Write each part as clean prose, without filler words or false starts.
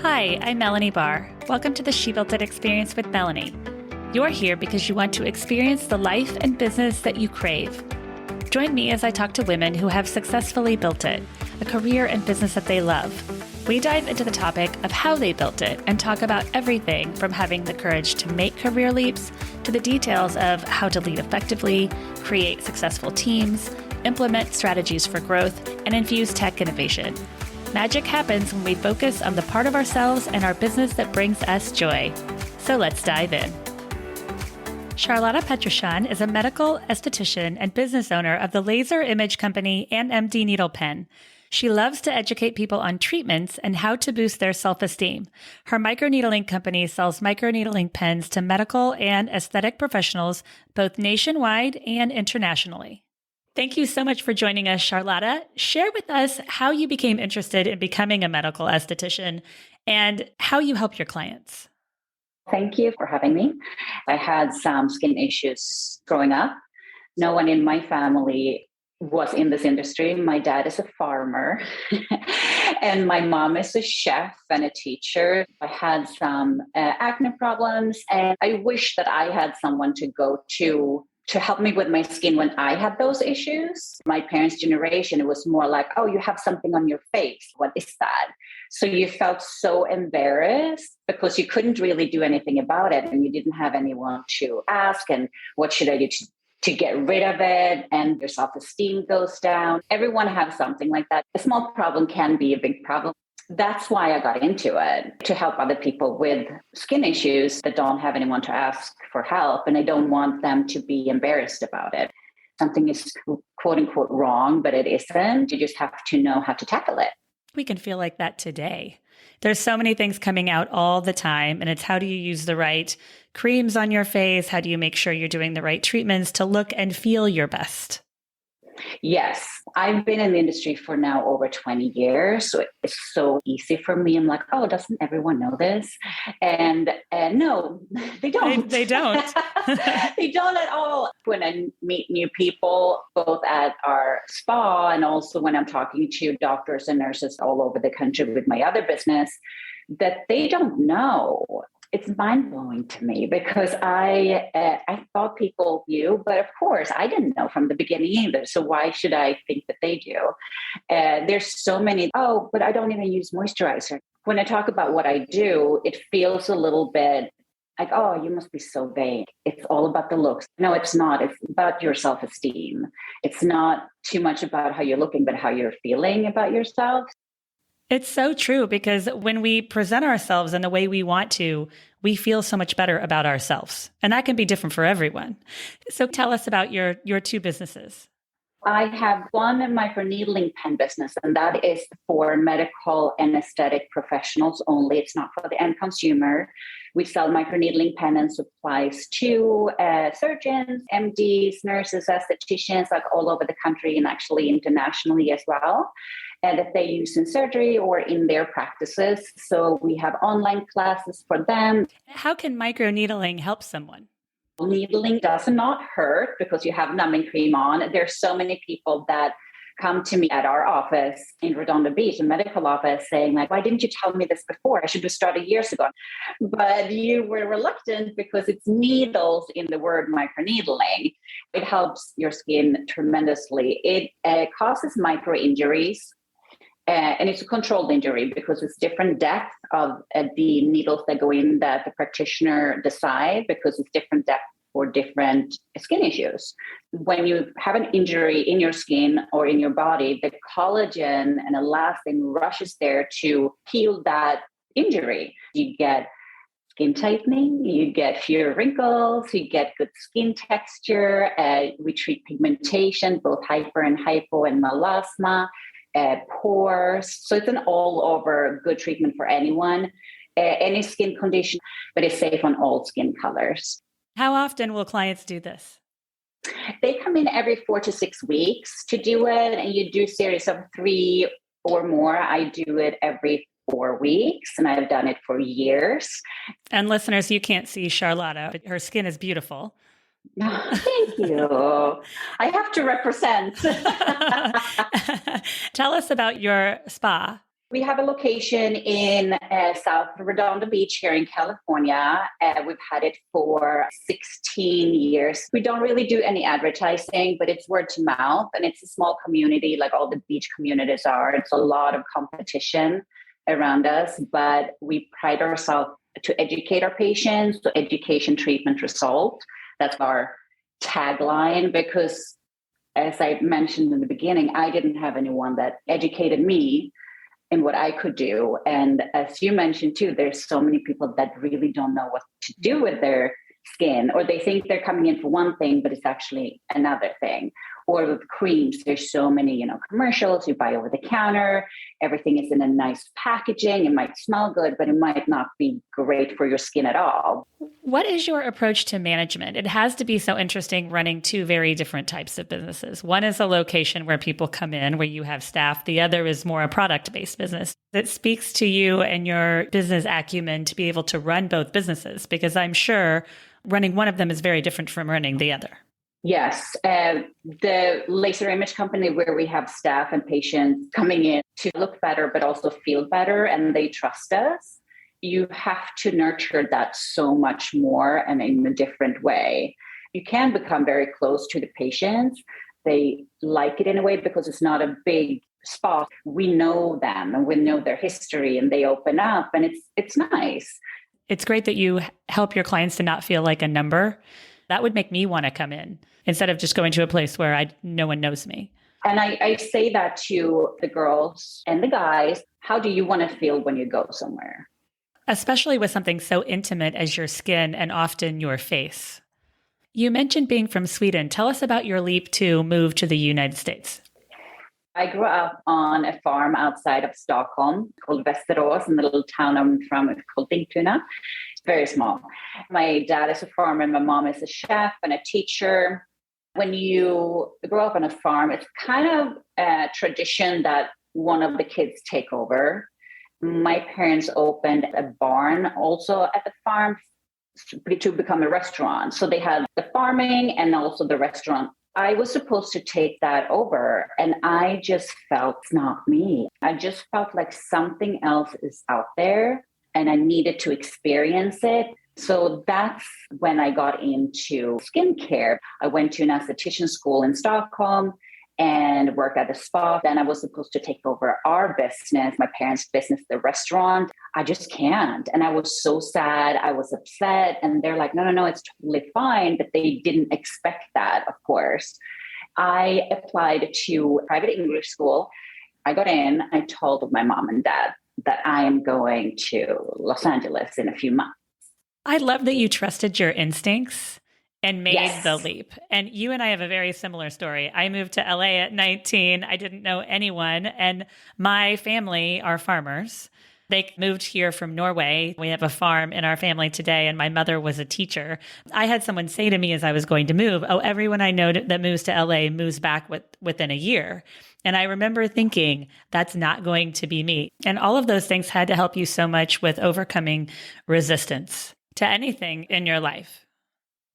Hi, I'm Melanie Barr. Welcome to the She Built It Experience with Melanie. You're here because you want to experience the life and business that you crave. Join me as I talk to women who have successfully built it, a career and business that they love. We dive into the topic of how they built it and talk about everything from having the courage to make career leaps to the details of how to lead effectively, create successful teams, implement strategies for growth, and infuse tech innovation. Magic happens when we focus on the part of ourselves and our business that brings us joy. So let's dive in. Charlotta Pettersson is a medical esthetician and business owner of the laser image company and MD Needle Pen. She loves to educate people on treatments and how to boost their self-esteem. Her microneedling company sells microneedling pens to medical and aesthetic professionals, both nationwide and internationally. Thank you so much for joining us, Charlotta. Share with us how you became interested in becoming a medical esthetician and how you help your clients. Thank you for having me. I had some skin issues growing up. No one in my family was in this industry. My dad is a farmer and my mom is a chef and a teacher. I had some acne problems, and I wish that I had someone to go to help me with my skin when I had those issues. My parents' generation, it was more like, oh, you have something on your face. What is that? So you felt so embarrassed because you couldn't really do anything about it, and you didn't have anyone to ask, and what should I do to get rid of it? And your self-esteem goes down. Everyone has something like that. A small problem can be a big problem. That's why I got into it, to help other people with skin issues that don't have anyone to ask for help. And I don't want them to be embarrassed about it. Something is quote unquote wrong, but it isn't. You just have to know how to tackle it. We can feel like that today. There's so many things coming out all the time, and it's how do you use the right creams on your face? How do you make sure you're doing the right treatments to look and feel your best? Yes, I've been in the industry for now over 20 years. So it's so easy for me. I'm like, oh, doesn't everyone know this? And no, they don't. They don't. They don't at all. When I meet new people, both at our spa and also when I'm talking to doctors and nurses all over the country with my other business, that they don't know. It's mind-blowing to me because I thought people knew, but of course I didn't know from the beginning either. So why should I think that they do? There's so many, oh, but I don't even use moisturizer. When I talk about what I do, it feels a little bit like, oh, you must be so vague. It's all about the looks. No, it's not. It's about your self-esteem. It's not too much about how you're looking, but how you're feeling about yourself. It's so true, because when we present ourselves in the way we want to, we feel so much better about ourselves. And that can be different for everyone. So tell us about your two businesses. I have one microneedling pen business, and that is for medical and aesthetic professionals only. It's not for the end consumer. We sell microneedling pen and supplies to surgeons, MDs, nurses, estheticians, like all over the country and actually internationally as well. That they use in surgery or in their practices. So we have online classes for them. How can microneedling help someone? Needling does not hurt because you have numbing cream on. There's so many people that come to me at our office in Redondo Beach, a medical office, saying like, why didn't you tell me this before? I should have started years ago. But you were reluctant because it's needles in the word microneedling. It helps your skin tremendously. It causes micro injuries. And it's a controlled injury because it's different depth of the needles that go in that the practitioner decide, because it's different depth for different skin issues. When you have an injury in your skin or in your body, the collagen and elastin rushes there to heal that injury. You get skin tightening, you get fewer wrinkles, you get good skin texture. We treat pigmentation, both hyper and hypo and melasma. Pores. So it's an all-over good treatment for anyone, any skin condition, but it's safe on all skin colors. How often will clients do this? They come in every 4 to 6 weeks to do it, and you do series of 3 or more. I do it every 4 weeks, and I've done it for years. And listeners, you can't see Charlotta, but her skin is beautiful. Thank you. I have to represent. Tell us about your spa. We have a location in South Redondo Beach here in California. We've had it for 16 years. We don't really do any advertising, but it's word to mouth, and it's a small community like all the beach communities are. It's a lot of competition around us, but we pride ourselves to educate our patients. So education, treatment, result. That's our tagline, because as I mentioned in the beginning, I didn't have anyone that educated me in what I could do. And as you mentioned too, there's so many people that really don't know what to do with their skin, or they think they're coming in for one thing, but it's actually another thing. Or with creams, there's so many, commercials you buy over the counter. Everything is in a nice packaging. It might smell good, but it might not be great for your skin at all. What is your approach to management? It has to be so interesting running two very different types of businesses. One is a location where people come in, where you have staff. The other is more a product-based business. It speaks to you and your business acumen to be able to run both businesses, because I'm sure running one of them is very different from running the other. Yes. The laser image company, where we have staff and patients coming in to look better, but also feel better, and they trust us. You have to nurture that so much more and in a different way. You can become very close to the patients. They like it in a way because it's not a big spot. We know them and we know their history, and they open up, and it's nice. It's great that you help your clients to not feel like a number. That would make me want to come in instead of just going to a place where no one knows me. And I say that to the girls and the guys. How do you want to feel when you go somewhere? Especially with something so intimate as your skin and often your face. You mentioned being from Sweden. Tell us about your leap to move to the United States. I grew up on a farm outside of Stockholm called Västerås, in the little town I'm from called Dinkuna. It's very small. My dad is a farmer, my mom is a chef and a teacher. When you grow up on a farm, it's kind of a tradition that one of the kids take over. My parents opened a barn also at the farm to become a restaurant. So they had the farming and also the restaurant. I was supposed to take that over, and I just felt it's not me. I just felt like something else is out there and I needed to experience it. So that's when I got into skincare. I went to an esthetician school in Stockholm and worked at a spa. Then I was supposed to take over our business, my parents' business, the restaurant. I just can't. And I was so sad. I was upset. And they're like, no, it's totally fine. But they didn't expect that, of course. I applied to private English school. I got in. I told my mom and dad that I am going to Los Angeles in a few months. I love that you trusted your instincts and made Yes. the leap. And you and I have a very similar story. I moved to LA at 19. I didn't know anyone. And my family are farmers. They moved here from Norway. We have a farm in our family today, and my mother was a teacher. I had someone say to me as I was going to move, everyone I know that moves to LA moves back within a year. And I remember thinking, that's not going to be me. And all of those things had to help you so much with overcoming resistance to anything in your life.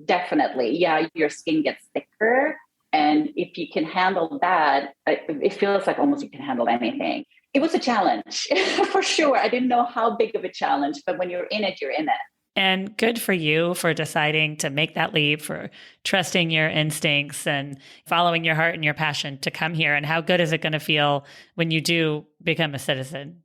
Definitely. Yeah, your skin gets thicker. And if you can handle that, it feels like almost you can handle anything. It was a challenge for sure. I didn't know how big of a challenge, but when you're in it, you're in it. And good for you for deciding to make that leap, for trusting your instincts and following your heart and your passion to come here. And how good is it going to feel when you do become a citizen?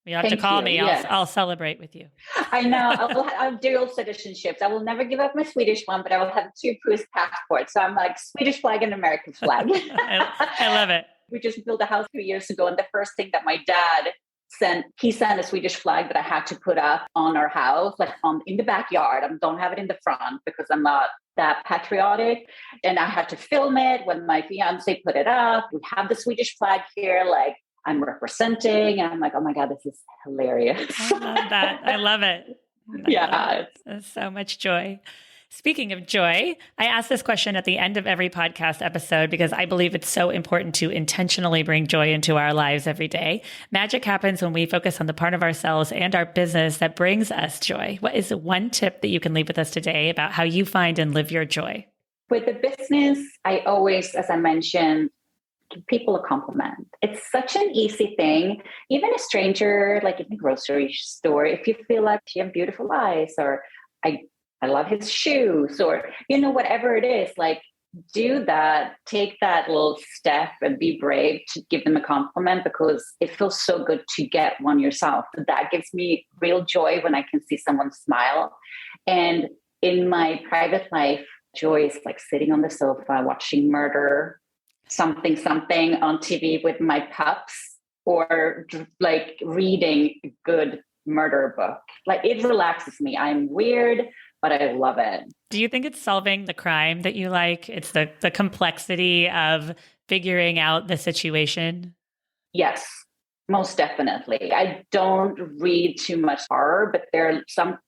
You have to call me. Yes. I'll celebrate with you. I know. I'll have dual citizenships. I will never give up my Swedish one, but I will have 2 cruise passports. So I'm like Swedish flag and American flag. I love it. We just built a house 3 years ago. And the first thing that my dad sent a Swedish flag that I had to put up on our house, like in the backyard. I don't have it in the front because I'm not that patriotic. And I had to film it when my fiance put it up. We have the Swedish flag here, like I'm representing. And I'm like, oh my God, this is hilarious. I love that. I love it. Yeah. It's so much joy. Speaking of joy, I ask this question at the end of every podcast episode because I believe it's so important to intentionally bring joy into our lives every day. Magic happens when we focus on the part of ourselves and our business that brings us joy. What is one tip that you can leave with us today about how you find and live your joy? With the business, I always, as I mentioned, give people a compliment. It's such an easy thing. Even a stranger, like in the grocery store, if you feel like you have beautiful eyes, or I love his shoes, or, whatever it is, like, do that, take that little step and be brave to give them a compliment, because it feels so good to get one yourself. That gives me real joy when I can see someone smile. And in my private life, joy is like sitting on the sofa, watching murder, something on TV with my pups, or like reading a good murder book. Like, it relaxes me. I'm weird, but I love it. Do you think it's solving the crime that you like? It's the complexity of figuring out the situation? Yes, most definitely. I don't read too much horror, but there are some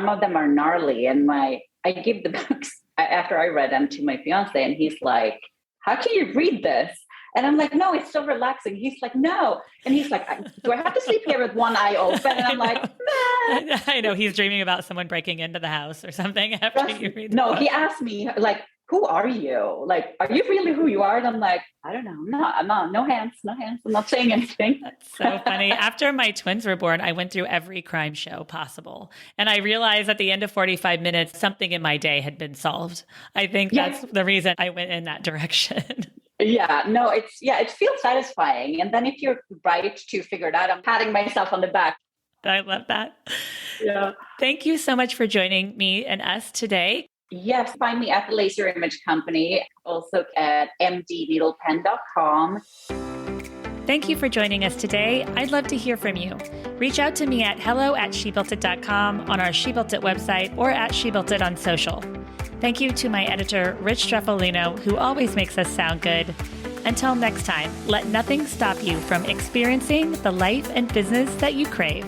of them are gnarly. And I give the books after I read them to my fiance, and he's like, "How can you read this?" And I'm like, "No, it's so relaxing." He's like, "No." And he's like, "Do I have to sleep here with one eye open?" And I'm like, "Nah." I know he's dreaming about someone breaking into the house or something after you read the book. He asked me, like, "Who are you? Like, are you really who you are?" And I'm like, "I don't know. I'm not. No hands. I'm not saying anything." That's so funny. After my twins were born, I went through every crime show possible. And I realized at the end of 45 minutes, something in my day had been solved. I think that's the reason I went in that direction. Yeah, no, it feels satisfying. And then if you're right to figure it out, I'm patting myself on the back. I love that. Yeah. Thank you so much for joining me and us today. Yes, find me at the Laser Image Company, also at mdneedlepen.com. Thank you for joining us today. I'd love to hear from you. Reach out to me at hello@shebuiltit.com, on our She Built It website, or at She Built It on social. Thank you to my editor, Rich Streffolino, who always makes us sound good. Until next time, let nothing stop you from experiencing the life and business that you crave.